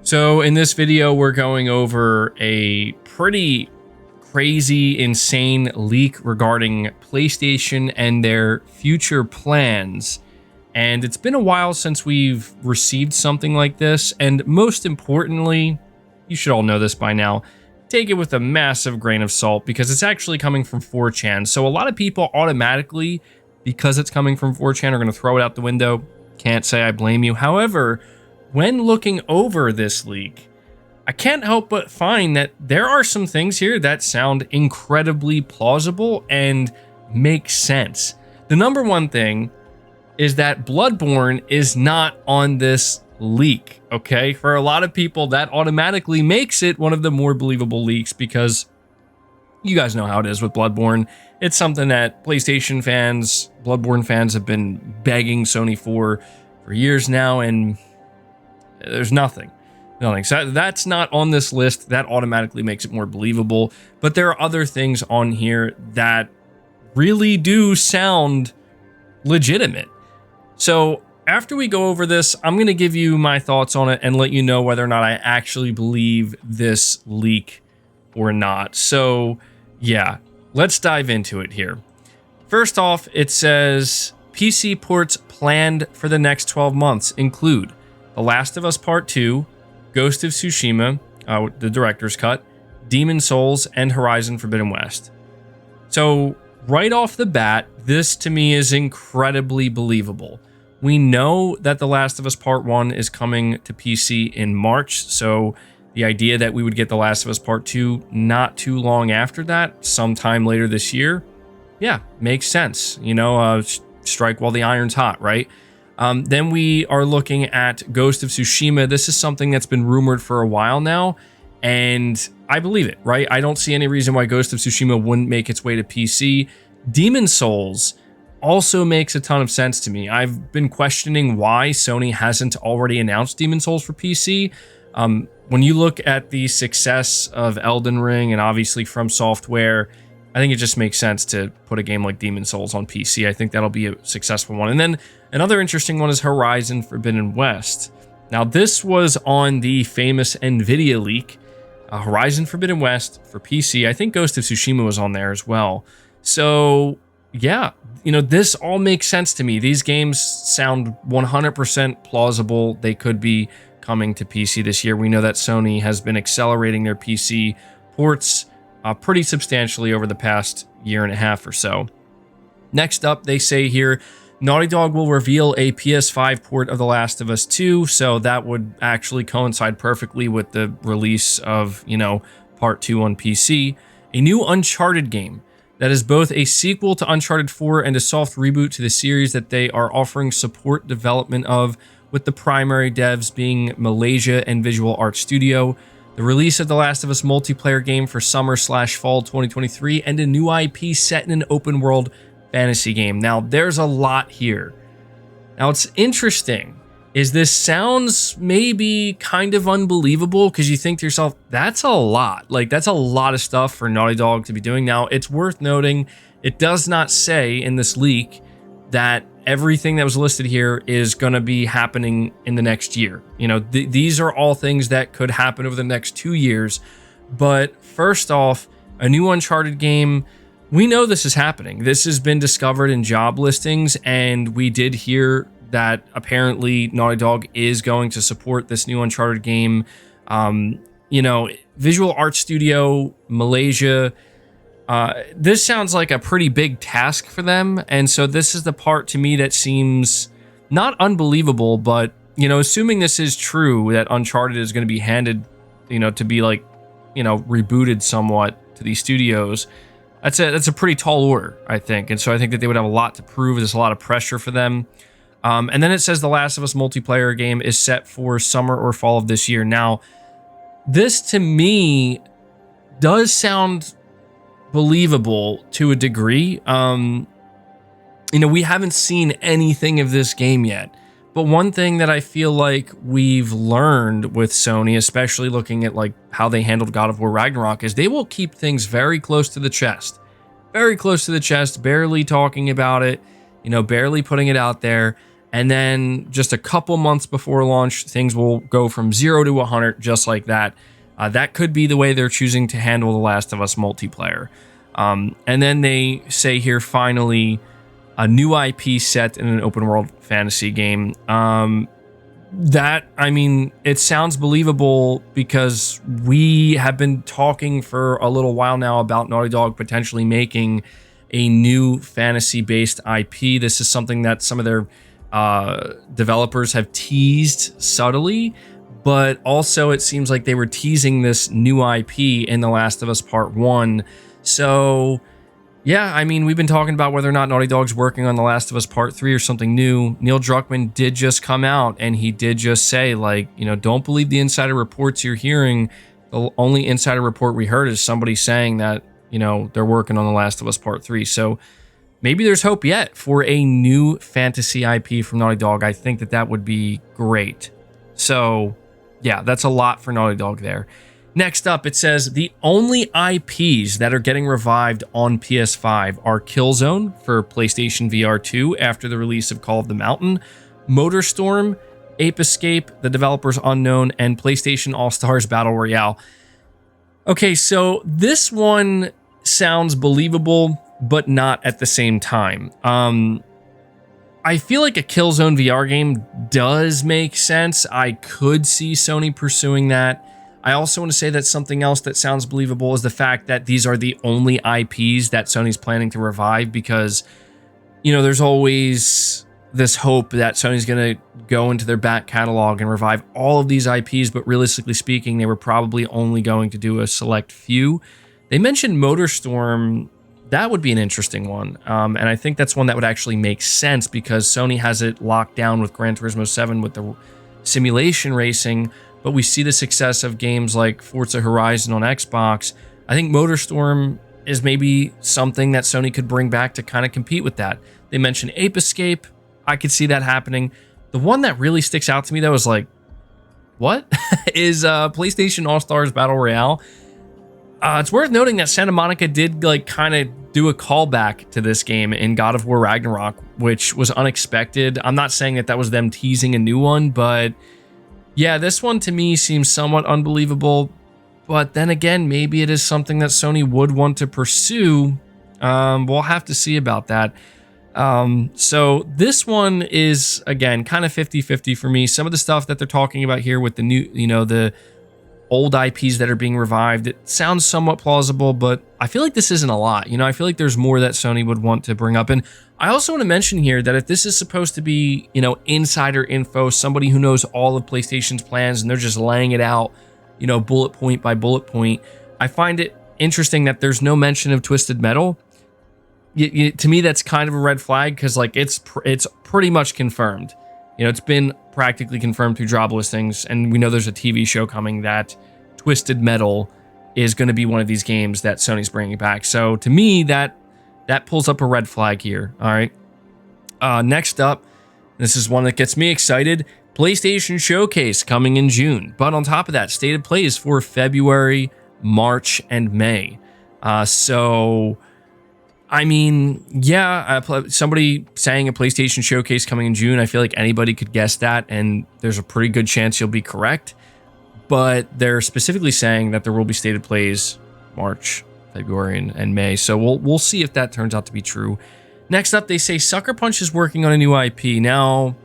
So in this video, we're going over a pretty crazy, insane leak regarding PlayStation and their future plans. And it's been a while since we've received something like this. And most importantly, you should all know this by now, take it with a massive grain of salt because it's actually coming from 4chan. So a lot of people automatically, because it's coming from 4chan, are going to throw it out the window. Can't say I blame you. However, when looking over this leak, I can't help but find that there are some things here that sound incredibly plausible and make sense. The number one thing is that Bloodborne is not on this leak, okay? For a lot of people, that automatically makes it one of the more believable leaks because you guys know how it is with Bloodborne. It's something that PlayStation fans, Bloodborne fans have been begging Sony for years now, and there's nothing. So that's not on this list. That automatically makes it more believable. But there are other things on here that really do sound legitimate. So after we go over this, I'm going to give you my thoughts on it and let you know whether or not I actually believe this leak or not. So yeah, let's dive into it here. First off, it says PC ports planned for the next 12 months include The Last of Us Part 2, Ghost of Tsushima, the director's cut, Demon's Souls, and Horizon Forbidden West. So right off the bat, this to me is incredibly believable. We know that The Last of Us Part 1 is coming to PC in March, so the idea that we would get The Last of Us Part 2 not too long after that, sometime later this year, yeah, makes sense. You know, strike while the iron's hot, right? Then we are looking at Ghost of Tsushima. This is something that's been rumored for a while now, and I believe it, right? I don't see any reason why Ghost of Tsushima wouldn't make its way to PC. Demon's Souls also makes a ton of sense to me. I've been questioning why Sony hasn't already announced Demon's Souls for PC. When you look at the success of Elden Ring and obviously From Software, I think it just makes sense to put a game like Demon's Souls on PC. I think that'll be a successful one. And then another interesting one is Horizon Forbidden West. Now, this was on the famous NVIDIA leak, Horizon Forbidden West for PC. I think Ghost of Tsushima was on there as well. So yeah, you know, this all makes sense to me. These games sound 100% plausible. They could be coming to PC this year. We know that Sony has been accelerating their PC ports pretty substantially over the past year and a half or so. Next up, they say here, Naughty Dog will reveal a PS5 port of The Last of Us 2, so that would actually coincide perfectly with the release of, you know, Part 2 on PC. A new Uncharted game that is both a sequel to Uncharted 4 and a soft reboot to the series that they are offering support development of, with the primary devs being Malaysia and Visual Art Studio. The release of The Last of Us multiplayer game for summer/fall 2023, and a new IP set in an open world fantasy game. Now, there's a lot here. Now, what's interesting is this sounds maybe kind of unbelievable because you think to yourself, that's a lot. Like, that's a lot of stuff for Naughty Dog to be doing. Now, it's worth noting, it does not say in this leak that everything that was listed here is going to be happening in the next year. You know, these are all things that could happen over the next 2 years. But first off, a new Uncharted game, we know this is happening. This has been discovered in job listings, and we did hear that apparently Naughty Dog is going to support this new Uncharted game. You know, Visual Art Studio, Malaysia, this sounds like a pretty big task for them. And so this is the part to me that seems not unbelievable, but, you know, assuming this is true, that Uncharted is going to be handed, you know, to be like, you know, rebooted somewhat to these studios, that's a pretty tall order, I think. And so I think that they would have a lot to prove. There's a lot of pressure for them. And then it says The Last of Us multiplayer game is set for summer or fall of this year. Now, this to me does sound believable to a degree. You know, we haven't seen anything of this game yet. But one thing that I feel like we've learned with Sony, especially looking at like how they handled God of War Ragnarok, is they will keep things very close to the chest. Very close to the chest, barely talking about it, you know, barely putting it out there. And then just a couple months before launch, things will go from 0 to 100 just like that. That could be the way they're choosing to handle The Last of Us multiplayer. And then they say here, finally, a new IP set in an open world fantasy game. It sounds believable because we have been talking for a little while now about Naughty Dog potentially making a new fantasy-based IP. This is something that some of their developers have teased subtly, but also it seems like they were teasing this new IP in The Last of Us Part 1. So yeah, I mean, we've been talking about whether or not Naughty Dog's working on The Last of Us Part 3 or something new. Neil Druckmann did just come out and he did just say, like, don't believe the insider reports you're hearing. The only insider report we heard is somebody saying that, they're working on The Last of Us Part 3. So maybe there's hope yet for a new fantasy IP from Naughty Dog. I think that would be great. So yeah, that's a lot for Naughty Dog there. Next up, it says the only IPs that are getting revived on PS5 are Killzone for PlayStation VR 2 after the release of Call of the Mountain, Motorstorm, Ape Escape, the developer's unknown, and PlayStation All-Stars Battle Royale. Okay, so this one sounds believable, but not at the same time. I feel like a Killzone VR game does make sense. I could see Sony pursuing that. I also want to say that something else that sounds believable is the fact that these are the only IPs that Sony's planning to revive, because, there's always this hope that Sony's going to go into their back catalog and revive all of these IPs, but realistically speaking, they were probably only going to do a select few. They mentioned Motorstorm. That would be an interesting one. And I think that's one that would actually make sense because Sony has it locked down with Gran Turismo 7 with the simulation racing. But we see the success of games like Forza Horizon on Xbox. I think Motorstorm is maybe something that Sony could bring back to kind of compete with that. They mentioned Ape Escape. I could see that happening. The one that really sticks out to me, though, is like, what? is PlayStation All-Stars Battle Royale. It's worth noting that Santa Monica did kind of do a callback to this game in God of War Ragnarok, which was unexpected. I'm not saying that was them teasing a new one, but yeah, this one to me seems somewhat unbelievable, but then again, maybe it is something that Sony would want to pursue. We'll have to see about that. So this one is, again, kind of 50-50 for me. Some of the stuff that they're talking about here with the new, the old IPs that are being revived, it sounds somewhat plausible, but I feel like this isn't a lot. I feel like there's more that Sony would want to bring up. And I also want to mention here that if this is supposed to be, insider info, somebody who knows all of PlayStation's plans and they're just laying it out, bullet point by bullet point, I find it interesting that there's no mention of Twisted Metal. To me, that's kind of a red flag because it's pretty much confirmed. It's been practically confirmed through job listings, and we know there's a TV show coming that Twisted Metal is going to be one of these games that Sony's bringing back. So to me, that pulls up a red flag here. All right. Next up, this is one that gets me excited. PlayStation Showcase coming in June. But on top of that, stated plays for February, March, and May. So, I mean, yeah, somebody saying a PlayStation Showcase coming in June, I feel like anybody could guess that, and there's a pretty good chance you'll be correct. But they're specifically saying that there will be stated plays March, February, and May. So we'll see if that turns out to be true. Next up, they say Sucker Punch is working on a new IP. Now,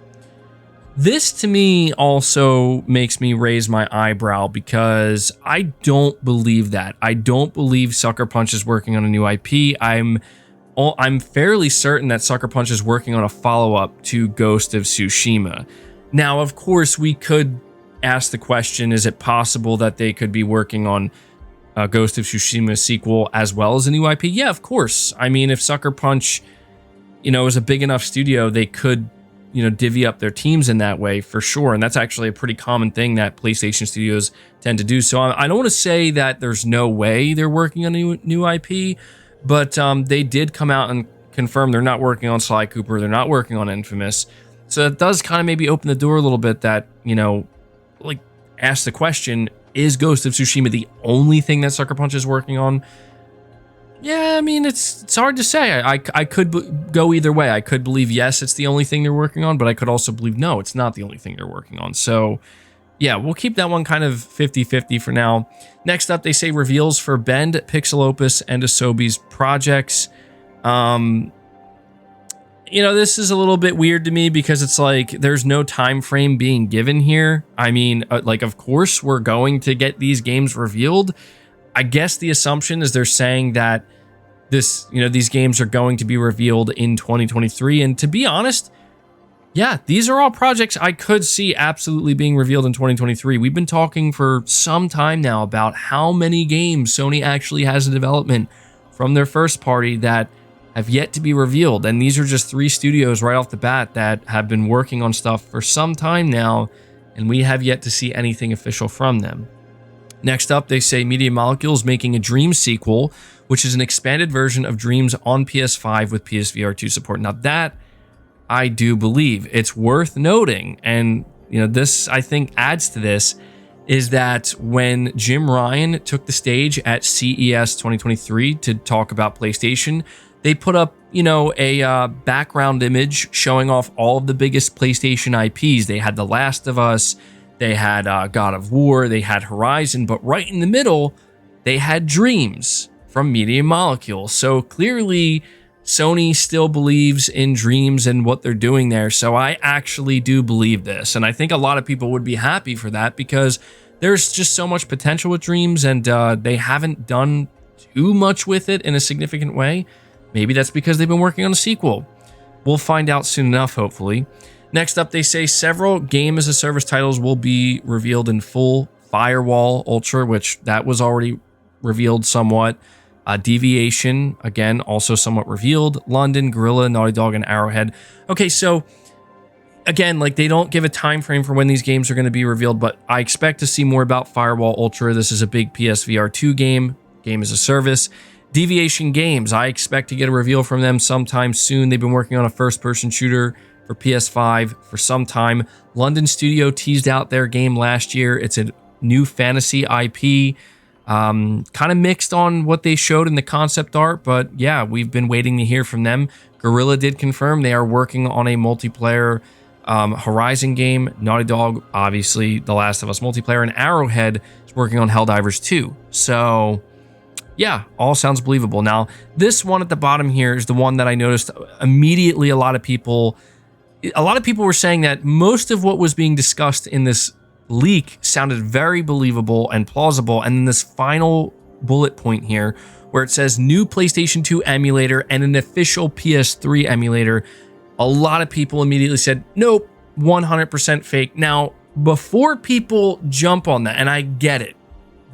this to me also makes me raise my eyebrow because I don't believe that. I don't believe Sucker Punch is working on a new IP. I'm fairly certain that Sucker Punch is working on a follow-up to Ghost of Tsushima. Now, of course, we could ask the question, is it possible that they could be working on a Ghost of Tsushima sequel as well as a new IP? Yeah, of course. I mean, if Sucker Punch, is a big enough studio, they could divvy up their teams in that way for sure. And that's actually a pretty common thing that PlayStation studios tend to do. So I don't want to say that there's no way they're working on a new IP, but they did come out and confirm they're not working on Sly Cooper. They're not working on Infamous. So that does kind of maybe open the door a little bit that, ask the question, is Ghost of Tsushima the only thing that Sucker Punch is working on? Yeah, I mean, it's hard to say. I could go either way. I could believe, yes, it's the only thing they're working on, but I could also believe, no, it's not the only thing they're working on. So, yeah, we'll keep that one kind of 50-50 for now. Next up, they say reveals for Bend, Pixel Opus, and Asobi's projects. This is a little bit weird to me because it's like there's no time frame being given here. I mean, of course, we're going to get these games revealed. I guess the assumption is they're saying that these games are going to be revealed in 2023. And to be honest, yeah, these are all projects I could see absolutely being revealed in 2023. We've been talking for some time now about how many games Sony actually has in development from their first party that have yet to be revealed. And these are just 3 studios right off the bat that have been working on stuff for some time now, and we have yet to see anything official from them. Next up, they say Media Molecules making a Dreams sequel, which is an expanded version of Dreams on PS5 with PSVR 2 support. Now that I do believe. It's worth noting, and this I think adds to this, is that when Jim Ryan took the stage at CES 2023 to talk about PlayStation, they put up a background image showing off all of the biggest PlayStation IPs. They had The Last of Us, they had God of War, they had Horizon, but right in the middle, they had Dreams from Media Molecule. So clearly, Sony still believes in Dreams and what they're doing there. So I actually do believe this. And I think a lot of people would be happy for that because there's just so much potential with Dreams, and they haven't done too much with it in a significant way. Maybe that's because they've been working on a sequel. We'll find out soon enough, hopefully. Next up, they say several game-as-a-service titles will be revealed in full. Firewall Ultra, which that was already revealed somewhat. Deviation, again, also somewhat revealed. London, Guerrilla, Naughty Dog, and Arrowhead. Okay, so again, they don't give a time frame for when these games are going to be revealed, but I expect to see more about Firewall Ultra. This is a big PSVR 2 game as a service. Deviation Games, I expect to get a reveal from them sometime soon. They've been working on a first-person shooter for PS5 for some time. London Studio teased out their game last year. It's a new fantasy IP. Kind of mixed on what they showed in the concept art, but yeah, we've been waiting to hear from them. Guerrilla did confirm they are working on a multiplayer Horizon game. Naughty Dog, obviously, The Last of Us multiplayer, and Arrowhead is working on Helldivers 2. So yeah, all sounds believable. Now, this one at the bottom here is the one that I noticed immediately. A lot of people were saying that most of what was being discussed in this leak sounded very believable and plausible. And then this final bullet point here where it says new PlayStation 2 emulator and an official PS3 emulator. A lot of people immediately said, nope, 100% fake. Now, before people jump on that, and I get it,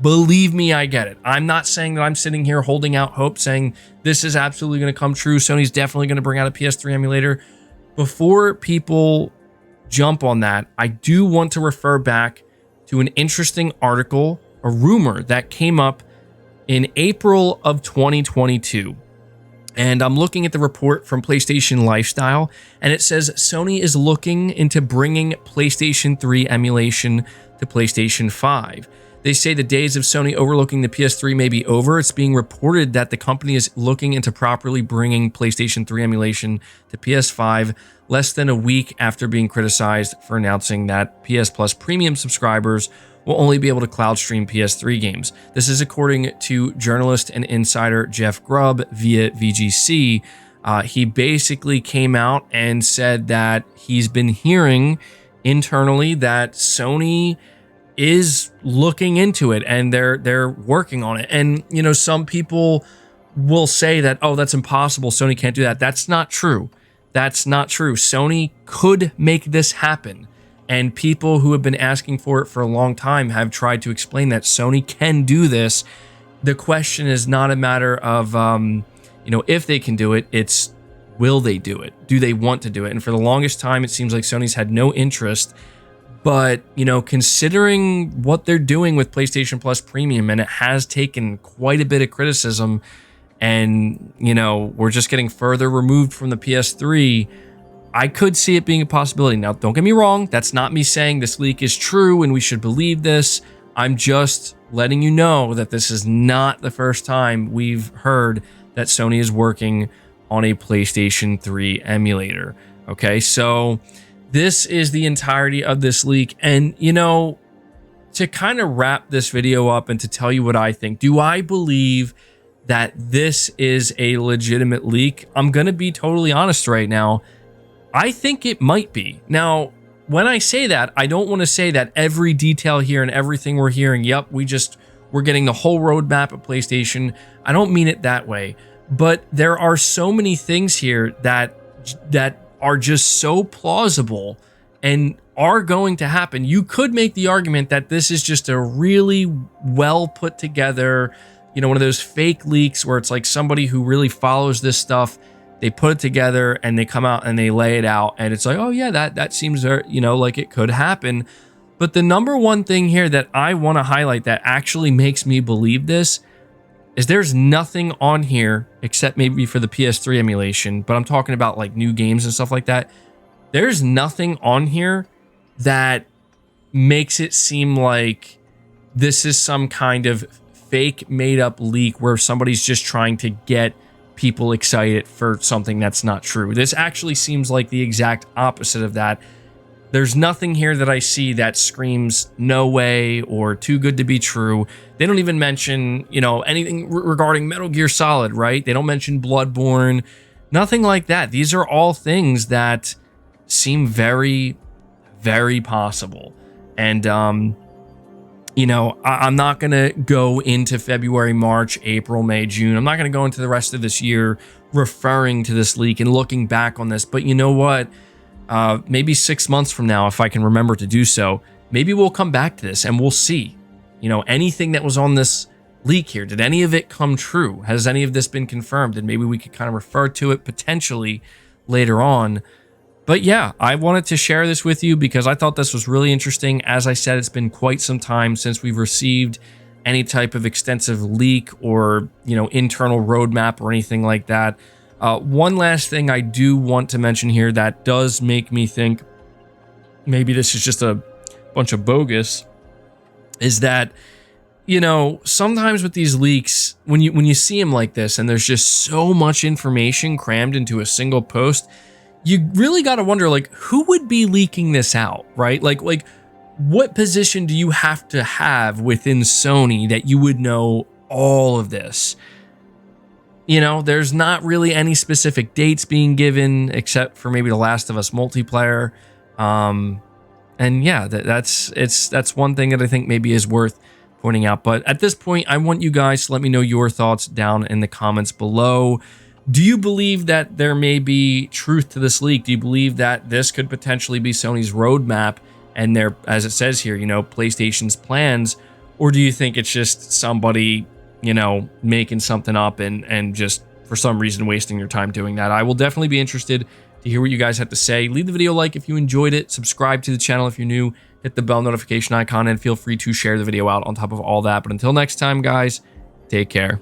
believe me, I get it. I'm not saying that I'm sitting here holding out hope saying this is absolutely going to come true. Sony's definitely going to bring out a PS3 emulator. Before people jump on that, I do want to refer back to an interesting article, a rumor that came up in April of 2022. And I'm looking at the report from PlayStation Lifestyle, and it says Sony is looking into bringing PlayStation 3 emulation to PlayStation 5. They say the days of Sony overlooking the PS3 may be over. It's being reported that the company is looking into properly bringing PlayStation 3 emulation to PS5 less than a week after being criticized for announcing that PS Plus premium subscribers will only be able to cloud stream PS3 games. This is according to journalist and insider Jeff Grubb via VGC. He basically came out and said that he's been hearing internally that Sony is looking into it and they're working on it. And some people will say that, oh, that's impossible, Sony can't do that. That's not true. Sony could make this happen, and people who have been asking for it for a long time have tried to explain that Sony can do this. The question is not a matter of if they can do it, it's will they do it? Do they want to do it? And for the longest time, it seems like Sony's had no interest. But, considering what they're doing with PlayStation Plus Premium, and it has taken quite a bit of criticism, and, we're just getting further removed from the PS3, I could see it being a possibility. Now, don't get me wrong. That's not me saying this leak is true and we should believe this. I'm just letting you know that this is not the first time we've heard that Sony is working on a PlayStation 3 emulator. Okay, so this is the entirety of this leak. And, you know, to kind of wrap this video up and to tell you what I think, do I believe that this is a legitimate leak? I'm going to be totally honest right now. I think it might be. Now, when I say that, I don't want to say that every detail here and everything we're hearing, yep, we're getting the whole roadmap of PlayStation. I don't mean it that way. But there are so many things here that are just so plausible and are going to happen. You could make the argument that this is just a really well put together, you know, one of those fake leaks where it's like somebody who really follows this stuff, they put it together and they come out and they lay it out and it's like, oh yeah, that seems, you know, like it could happen. But the number one thing here that I want to highlight that actually makes me believe this is there's nothing on here except maybe for the PS3 emulation, but I'm talking about like new games and stuff like that. There's nothing on here that makes it seem like this is some kind of fake made up leak where somebody's just trying to get people excited for something that's not true. This actually seems like the exact opposite of that. There's nothing here that I see that screams no way or too good to be true. They don't even mention, you know, anything regarding Metal Gear Solid, right? They don't mention Bloodborne, nothing like that. These are all things that seem very, very possible. And, you know, I'm not going to go into February, March, April, May, June. I'm not going to go into the rest of this year referring to this leak and looking back on this. But you know what? Maybe 6 months from now, if I can remember to do so, maybe we'll come back to this and we'll see, you know, anything that was on this leak here. Did any of it come true? Has any of this been confirmed? And maybe we could kind of refer to it potentially later on. But yeah, I wanted to share this with you because I thought this was really interesting. As I said, it's been quite some time since we've received any type of extensive leak or, you know, internal roadmap or anything like that. One last thing I do want to mention here that does make me think maybe this is just a bunch of bogus is that, you know, sometimes with these leaks, when you see them like this and there's just so much information crammed into a single post, you really got to wonder, like, who would be leaking this out, right? Like what position do you have to have within Sony that you would know all of this? You know, there's not really any specific dates being given except for maybe The Last of Us multiplayer. And yeah, that's one thing that I think maybe is worth pointing out. But at this point, I want you guys to let me know your thoughts down in the comments below. Do you believe that there may be truth to this leak? Do you believe that this could potentially be Sony's roadmap and their, as it says here, you know, PlayStation's plans? Or do you think it's just somebody, you know, making something up and just for some reason wasting your time doing that? I will definitely be interested to hear what you guys have to say. Leave the video a like if you enjoyed it. Subscribe to the channel if you're new. Hit the bell notification icon and feel free to share the video out on top of all that. But until next time, guys, take care.